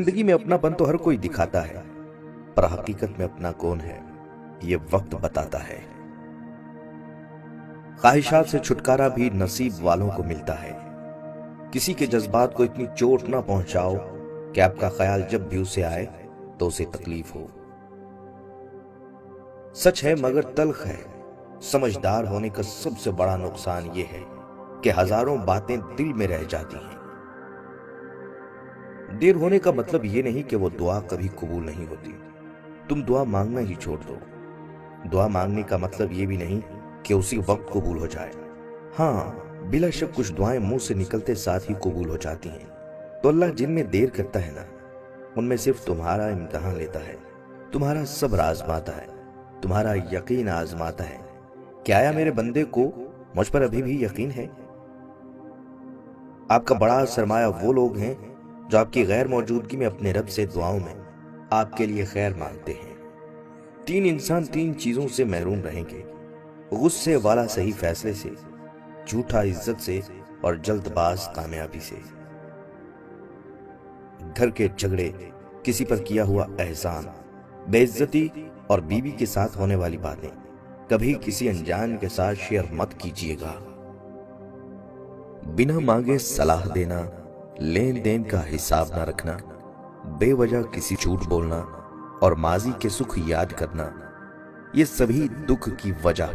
जिंदगी में अपनापन तो हर कोई दिखाता है, पर हकीकत में अपना कौन है ये वक्त बताता है। ख्वाहिशात से छुटकारा भी नसीब वालों को मिलता है। किसी के जज्बात को इतनी चोट ना पहुंचाओ कि आपका ख्याल जब भी उसे आए तो उसे तकलीफ हो। सच है मगर तल्ख है, समझदार होने का सबसे बड़ा नुकसान ये है कि हजारों बातें दिल में रह जाती हैं। देर होने का मतलब ये नहीं कि वो दुआ कभी कबूल नहीं होती, तुम दुआ मांगना ही छोड़ दो। दुआ मांगने का मतलब ये भी नहीं कि उसी वक्त कबूल हो जाए। हाँ, बिला शक कुछ दुआएं मुंह से निकलते साथ ही कबूल हो जाती हैं। तो अल्लाह जिनमें देर करता है ना, उनमें सिर्फ तुम्हारा इम्तिहान लेता है, तुम्हारा सब्र आजमाता है, तुम्हारा यकीन आजमाता है कि आया मेरे बंदे को मुझ पर अभी भी यकीन है। आपका बड़ा सरमाया वो लोग हैं जो आपकी गैर मौजूदगी में अपने रब से दुआओं में आपके लिए खैर मांगते हैं। 3 इंसान 3 चीजों से महरूम रहेंगे, गुस्से वाला सही फैसले से, झूठा इज्जत से और जल्दबाज कामयाबी से। घर के झगड़े, किसी पर किया हुआ एहसान, बेइज्जती और बीवी के साथ होने वाली बातें कभी किसी अनजान के साथ शेयर मत कीजिएगा। बिना मांगे सलाह देना, लेन देन का हिसाब न रखना, बेवजह किसी झूठ बोलना और माजी के सुख याद करना, ये सभी दुख की वजह